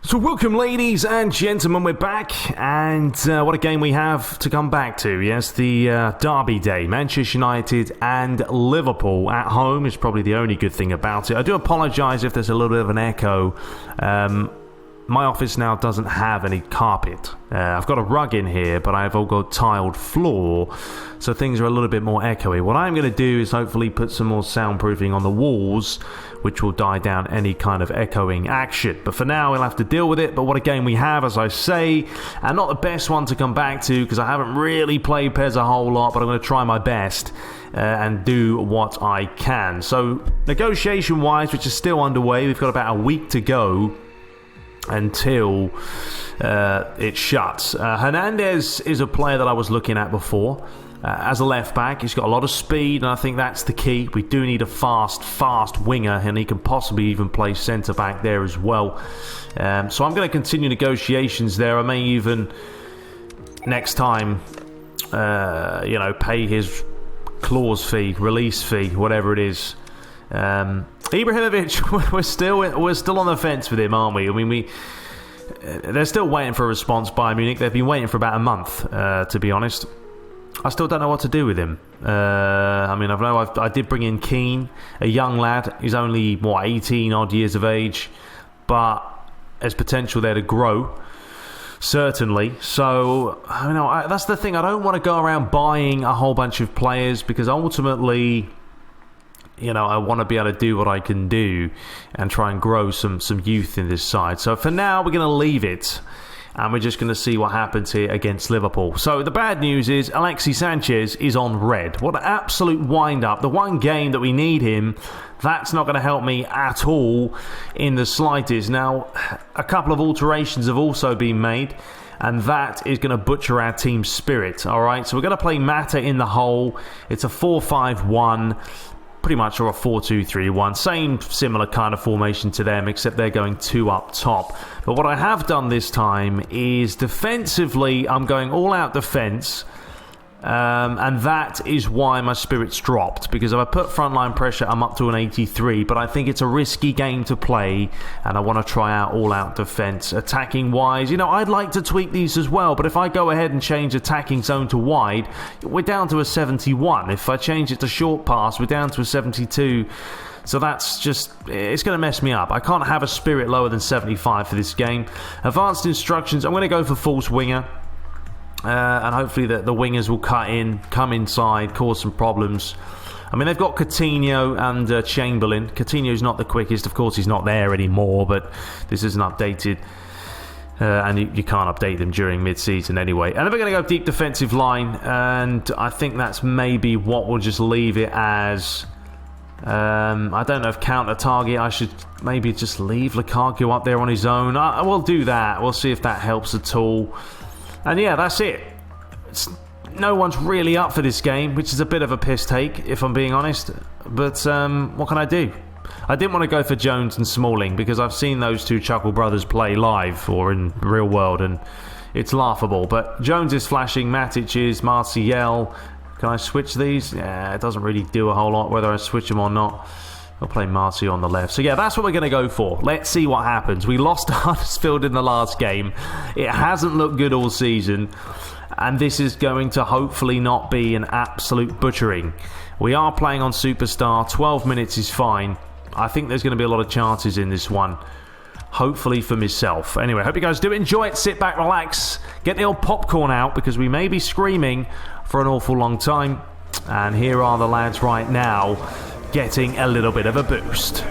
So welcome, ladies and gentlemen, we're back, and what a game we have to come back to. Yes, the derby day, Manchester United and Liverpool at home is probably the only good thing about it. I do apologise if there's a little bit of an echo. My office now doesn't have any carpet. I've got a rug in here, but I've all got tiled floor, so things are a little bit more echoey. What I'm going to do is hopefully put some more soundproofing on the walls, which will die down any kind of echoing action. But for now, we'll have to deal with it. But what a game we have, as I say, and not the best one to come back to, because I haven't really played PES a whole lot, but I'm going to try my best and do what I can. So, negotiation-wise, which is still underway, we've got about a week to go until it shuts. Hernandez is a player that I was looking at before. As a left back, he's got a lot of speed, and I think that's the key. We do need a fast winger, and he can possibly even play centre back there as well. So I'm going to continue negotiations there. I may even next time, pay his clause fee, release fee, whatever it is. Ibrahimovic, we're still on the fence with him, aren't we? I mean, they're still waiting for a response by Munich. They've been waiting for about a month, to be honest. I still don't know what to do with him. I did bring in Keane, a young lad. He's only 18 odd years of age, but there's potential there to grow, certainly. So that's the thing. I don't want to go around buying a whole bunch of players, because ultimately, I want to be able to do what I can do and try and grow some youth in this side. So for now, we're going to leave it, and we're just going to see what happens here against Liverpool. So the bad news is Alexis Sanchez is on red. What an absolute wind-up. The one game that we need him, that's not going to help me at all in the slightest. Now, a couple of alterations have also been made, and that is going to butcher our team spirit. All right, so we're going to play Mata in the hole. It's a 4-5-1. Pretty much, or a 4-2-3-1. Same similar kind of formation to them, except they're going two up top. But what I have done this time is defensively, I'm going all out defence. And that is why my spirits dropped, because if I put frontline pressure, I'm up to an 83, but I think it's a risky game to play, and I want to try out all-out defence. Attacking wise, I'd like to tweak these as well, but if I go ahead and change attacking zone to wide, we're down to a 71. If I change it to short pass, we're down to a 72. So that's just, it's going to mess me up. I can't have a spirit lower than 75 for this game. Advanced instructions, I'm going to go for false winger. And hopefully the wingers will cut in, come inside, cause some problems. I mean, they've got Coutinho and Chamberlain. Coutinho's not the quickest. Of course, he's not there anymore, but this isn't updated. And you can't update them during mid-season anyway. And then we're going to go deep defensive line. And I think that's maybe what we'll just leave it as. I don't know if counter-target. I should maybe just leave Lukaku up there on his own. We'll do that. We'll see if that helps at all. And yeah, that's it. No one's really up for this game, which is a bit of a piss take, if I'm being honest. But what can I do? I didn't want to go for Jones and Smalling, because I've seen those two Chuckle brothers play live or in real world, and it's laughable. But Jones is flashing, Matic is, Martial. Can I switch these? Yeah, it doesn't really do a whole lot whether I switch them or not. I'll play Martial on the left. So yeah, that's what we're going to go for. Let's see what happens. We lost to Huddersfield in the last game. It hasn't looked good all season. And this is going to hopefully not be an absolute butchering. We are playing on Superstar. 12 minutes is fine. I think there's going to be a lot of chances in this one. Hopefully for myself. Anyway, hope you guys do enjoy it. Sit back, relax. Get the old popcorn out, because we may be screaming for an awful long time. And here are the lads right now, getting a little bit of a boost.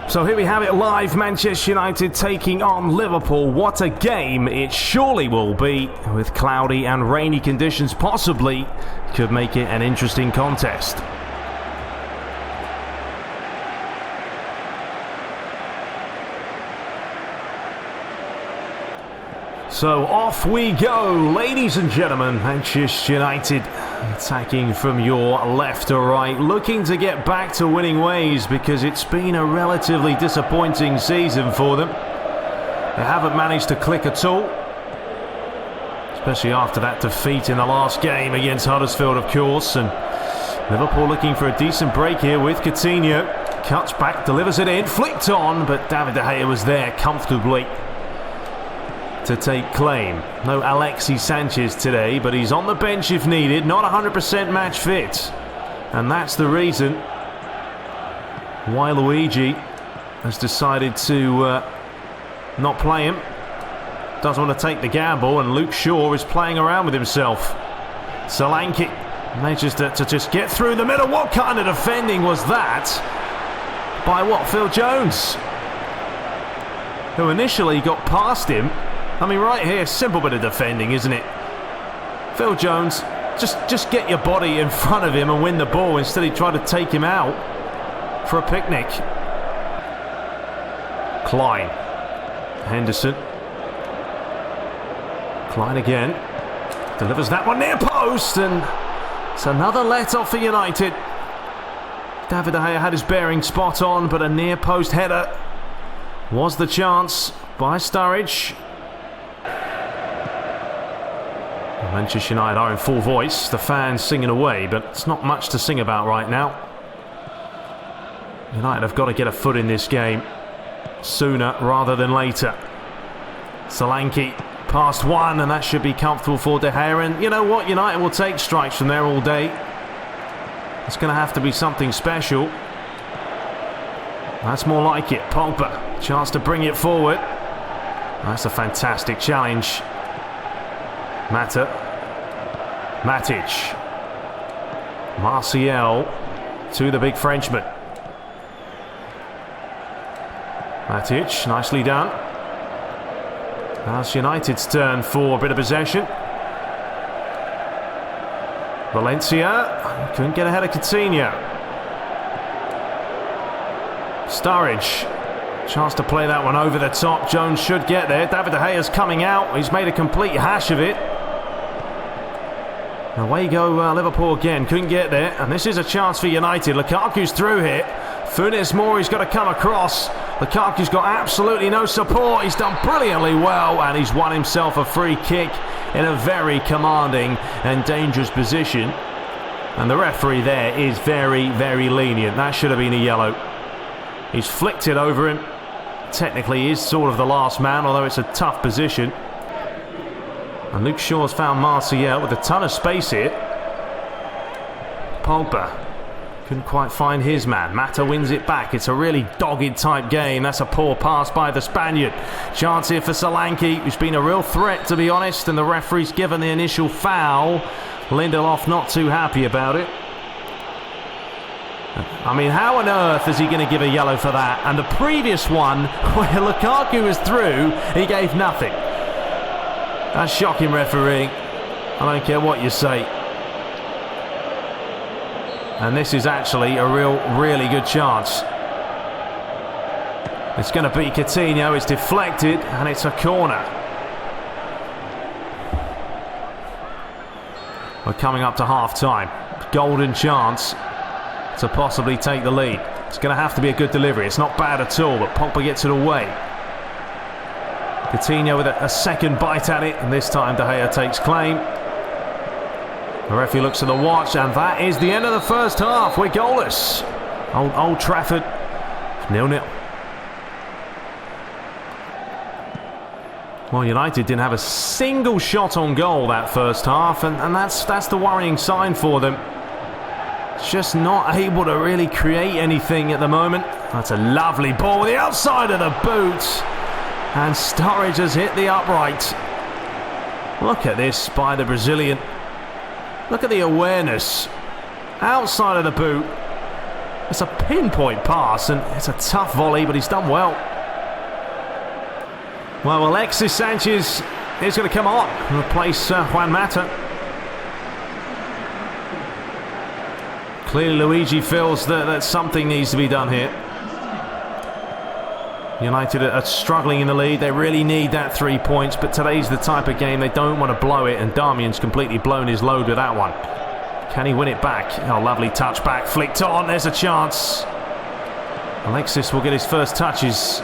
So here we have it live, Manchester United taking on Liverpool. What a game it surely will be, with cloudy and rainy conditions possibly could make it an interesting contest. So off we go, ladies and gentlemen. Manchester United attacking from your left to right, looking to get back to winning ways, because it's been a relatively disappointing season for them. They haven't managed to click at all, especially after that defeat in the last game against Huddersfield, of course. And Liverpool looking for a decent break here with Coutinho. Cuts back, delivers it in, flicked on, but David De Gea was there comfortably to take claim. No Alexis Sanchez today, but he's on the bench if needed, not 100% match fit. And that's the reason why Luigi has decided to not play him. Doesn't want to take the gamble, and Luke Shaw is playing around with himself. Solanke manages to just get through the middle. What kind of defending was that by what? Phil Jones, who initially got past him. I mean, right here, simple bit of defending, isn't it? Phil Jones, just get your body in front of him and win the ball. Instead, he tried to take him out for a picnic. Klein, Henderson, Klein again, delivers that one near post, and it's another let-off for United. David De Gea had his bearing spot on, but a near post header was the chance by Sturridge. Manchester United are in full voice, the fans singing away, but it's not much to sing about right now. United have got to get a foot in this game sooner rather than later. Solanke past one, and that should be comfortable for De Gea, and you know what, United will take strikes from there all day. It's going to have to be something special. That's more like it. Pogba, chance to bring it forward. That's a fantastic challenge. Matic, Martial to the big Frenchman. Matic, nicely done. Now it's United's turn for a bit of possession. Valencia couldn't get ahead of Coutinho. Sturridge, chance to play that one over the top. Jones should get there. David De Gea's coming out. He's made a complete hash of it. Away go Liverpool again. Couldn't get there. And this is a chance for United. Lukaku's through here. Funes Mori's got to come across. Lukaku's got absolutely no support. He's done brilliantly well, and he's won himself a free kick in a very commanding and dangerous position. And the referee there is very, very lenient. That should have been a yellow. He's flicked it over him. Technically, he is sort of the last man, although it's a tough position. And Luke Shaw's found Martial with a ton of space here. Pogba couldn't quite find his man. Mata wins it back. It's a really dogged type game. That's a poor pass by the Spaniard. Chance here for Solanke, who's been a real threat, to be honest, and the referee's given the initial foul. Lindelof not too happy about it. I mean, how on earth is he going to give a yellow for that? And the previous one, where Lukaku was through, he gave nothing. That's shocking refereeing. I don't care what you say. And this is actually a really good chance. It's going to be Coutinho. It's deflected, and it's a corner. We're coming up to half-time. Golden chance to possibly take the lead. It's going to have to be a good delivery. It's not bad at all, but Pogba gets it away. Coutinho with a second bite at it, and this time De Gea takes claim. The referee looks at the watch, and that is the end of the first half. We're goalless. Old Trafford, 0-0. Well, United didn't have a single shot on goal that first half, and that's the worrying sign for them. Just not able to really create anything at the moment. That's a lovely ball with the outside of the boot. And Sturridge has hit the upright. Look at this by the Brazilian. Look at the awareness. Outside of the boot. It's a pinpoint pass, and it's a tough volley, but he's done well. Well, Alexis Sanchez is going to come on and replace Juan Mata. Clearly Luigi feels that something needs to be done here. United are struggling in the lead. They really need that 3 points, but today's the type of game they don't want to blow it, and Darmian's completely blown his load with that one. Can he win it back? Oh, lovely touch back, flicked on, there's a chance. Alexis will get his first touches.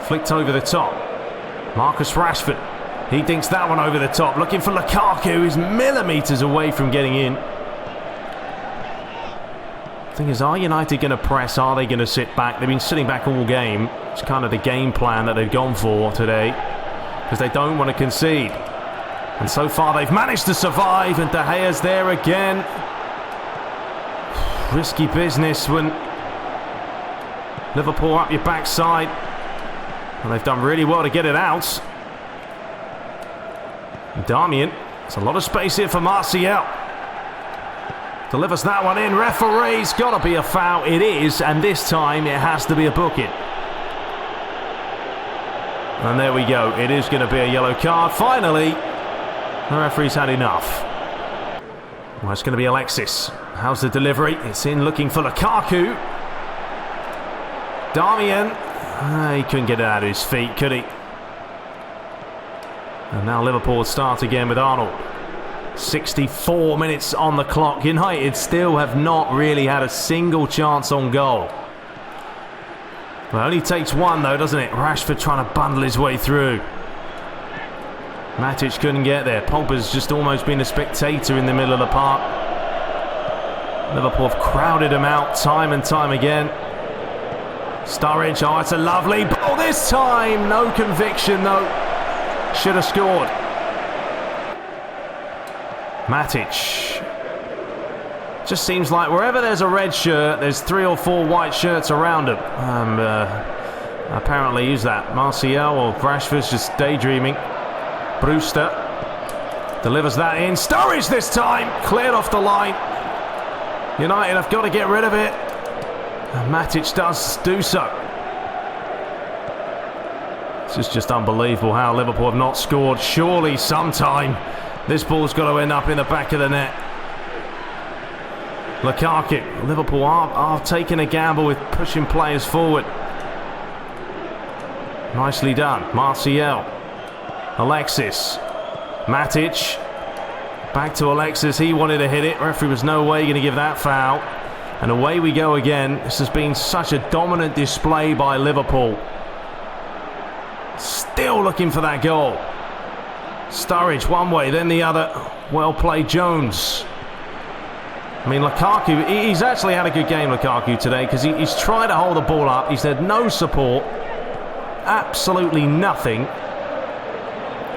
Flicked over the top. Marcus Rashford, he dinks that one over the top, looking for Lukaku, who's millimetres away from getting in. Thing is, are United going to press? Are they going to sit back? They've been sitting back all game. It's kind of the game plan that they've gone for today, because they don't want to concede. And so far they've managed to survive, and De Gea's there again. Risky business when Liverpool up your backside. And they've done really well to get it out. Darmian, there's a lot of space here for Martial. Delivers that one in. Referee's got to be a foul. It is, and this time it has to be a booking. And there we go. It is going to be a yellow card. Finally, the referee's had enough. Well, it's going to be Alexis. How's the delivery? It's in looking for Lukaku. Darmian. He couldn't get it out of his feet, could he? And now Liverpool start again with Arnold. 64 minutes on the clock. United still have not really had a single chance on goal. Well, it only takes one though, doesn't it? Rashford trying to bundle his way through. Matic couldn't get there. Pogba's just almost been a spectator in the middle of the park. Liverpool have crowded him out time and time again. Sturridge, oh, it's a lovely ball this time. No conviction though. Should have scored. Matic. Just seems like wherever there's a red shirt, there's 3 or 4 white shirts around him. Apparently use that. Martial or Rashford's just daydreaming. Brewster delivers that in. Sturridge this time. Cleared off the line. United have got to get rid of it. And Matic does do so. This is just unbelievable how Liverpool have not scored. Surely sometime this ball's got to end up in the back of the net. Lukaku. Liverpool are taking a gamble with pushing players forward. Nicely done. Martial. Alexis. Matic. Back to Alexis. He wanted to hit it. Referee was no way going to give that foul. And away we go again. This has been such a dominant display by Liverpool. Still looking for that goal. Sturridge one way, then the other. Well played, Jones. I mean, Lukaku, he's actually had a good game, Lukaku, today, because he's tried to hold the ball up. He's had no support. Absolutely nothing.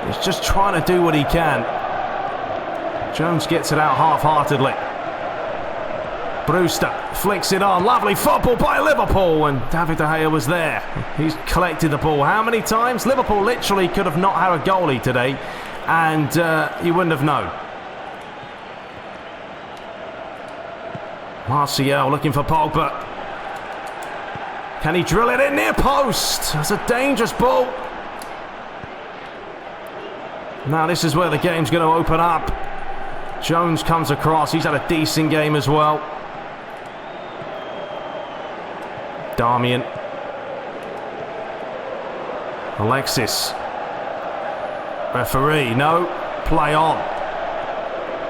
He's just trying to do what he can. Jones gets it out half-heartedly. Brewster flicks it on. Lovely football by Liverpool, and David De Gea was there. He's collected the ball. How many times? Liverpool literally could have not had a goalie today, and you wouldn't have known. Martial looking for Pogba. Can he drill it in near post? That's a dangerous ball. Now this is where the game's going to open up. Jones comes across. He's had a decent game as well. Darmian. Alexis. Referee, no. Play on.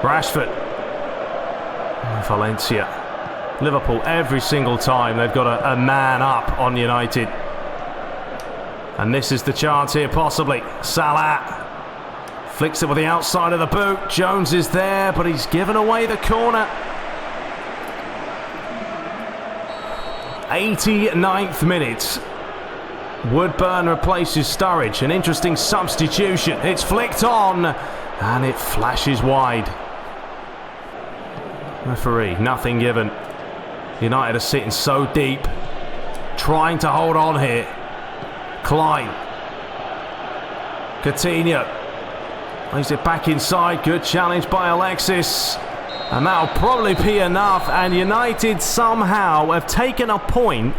Rashford. Valencia. Liverpool, every single time they've got a man up on United. And this is the chance here, possibly. Salah. Flicks it with the outside of the boot. Jones is there, but he's given away the corner. 89th minute. Woodburn replaces Sturridge. An interesting substitution. It's flicked on, and it flashes wide. Referee, nothing given. United are sitting so deep, trying to hold on here. Klein. Coutinho. Plays it back inside. Good challenge by Alexis. And that'll probably be enough. And United somehow have taken a point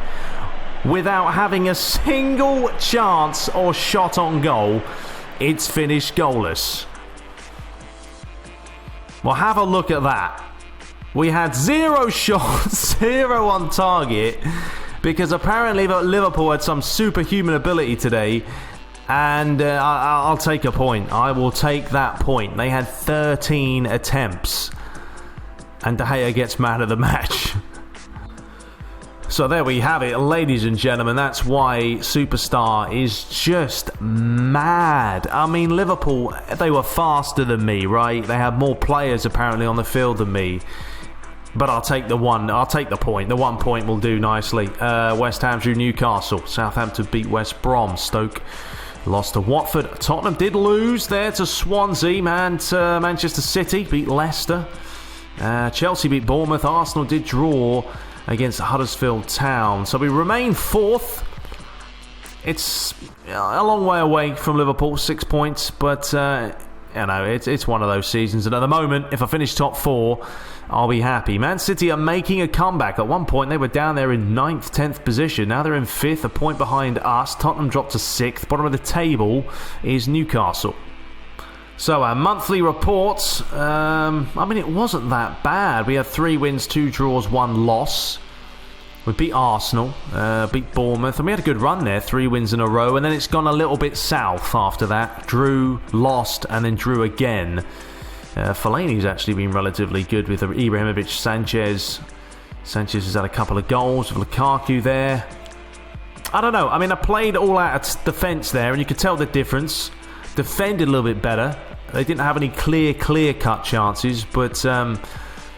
without having a single chance or shot on goal. It's finished goalless. Well, have a look at that. We had 0 shots, 0 on target, because apparently Liverpool had some superhuman ability today. And I'll take a point. I will take that point. They had 13 attempts. And De Gea gets man of the match. So there we have it, ladies and gentlemen. That's why Superstar is just mad. I mean, Liverpool, they were faster than me, right? They had more players apparently on the field than me. But I'll take the one. I'll take the point. The 1 point will do nicely. West Ham drew Newcastle. Southampton beat West Brom. Stoke lost to Watford. Tottenham did lose there to Swansea. Manchester City beat Leicester. Chelsea beat Bournemouth. Arsenal did draw against Huddersfield Town. So we remain fourth. It's a long way away from Liverpool, 6 points. But, it's one of those seasons. And at the moment, if I finish top four, I'll be happy. Man City are making a comeback. At one point, they were down there in 9th, 10th position. Now they're in 5th, a point behind us. Tottenham dropped to 6th. Bottom of the table is Newcastle. So our monthly reports, it wasn't that bad. We had 3 wins, 2 draws, 1 loss. We beat Arsenal, beat Bournemouth, and we had a good run there, 3 wins in a row, and then it's gone a little bit south after that. Drew, lost, and then drew again. Fellaini's actually been relatively good with Ibrahimovic, Sanchez. Sanchez has had a couple of goals with Lukaku there. I don't know. I played all out at defence there, and you could tell the difference. Defended a little bit better. They didn't have any clear-cut chances, but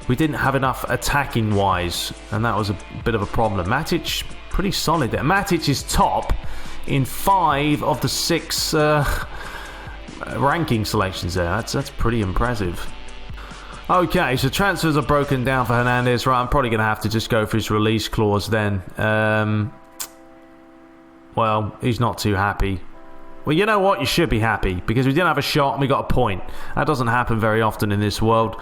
we didn't have enough attacking-wise, and that was a bit of a problem. Matic, pretty solid there. Matic is top in 5 of the 6 ranking selections there. That's pretty impressive. Okay, so transfers are broken down for Hernandez. Right, I'm probably going to have to just go for his release clause then. Well, he's not too happy. Well, you know what? You should be happy because we didn't have a shot and we got a point. That doesn't happen very often in this world.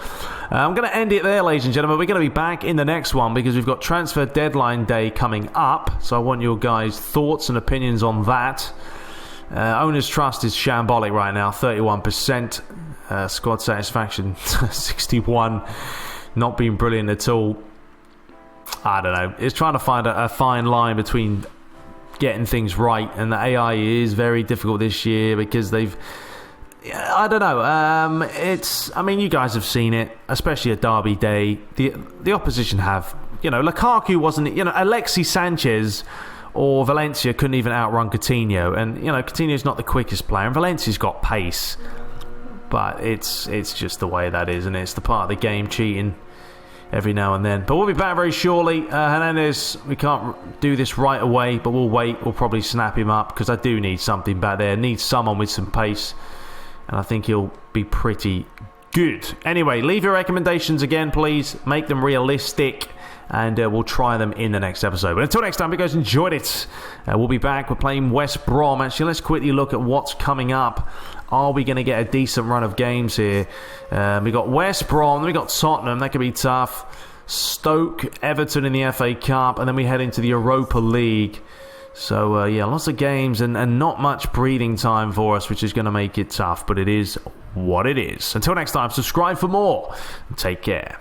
I'm going to end it there, ladies and gentlemen. We're going to be back in the next one because we've got transfer deadline day coming up. So I want your guys' thoughts and opinions on that. Owner's trust is shambolic right now, 31%. Squad satisfaction, 61. Not being brilliant at all. I don't know. It's trying to find a fine line between getting things right, and the AI is very difficult this year because they've, I don't know, you guys have seen it, especially at Derby Day. The opposition have, Lukaku wasn't, Alexis Sanchez or Valencia couldn't even outrun Coutinho, and Coutinho's not the quickest player, and Valencia's got pace, but it's just the way that is, and it's the part of the game, cheating every now and then. But we'll be back very shortly. Hernandez, we can't do this right away, but we'll wait. We'll probably snap him up because I do need something back there. Need someone with some pace, and I think he'll be pretty good. Anyway, leave your recommendations again, please. Make them realistic, and we'll try them in the next episode. But until next time, you guys enjoyed it. We'll be back. We're playing West Brom. Actually, let's quickly look at what's coming up. Are we going to get a decent run of games here? We got West Brom, then we got Tottenham. That could be tough. Stoke, Everton in the FA Cup, and then we head into the Europa League. So, lots of games and not much breathing time for us, which is going to make it tough. But it is what it is. Until next time, subscribe for more. Take care.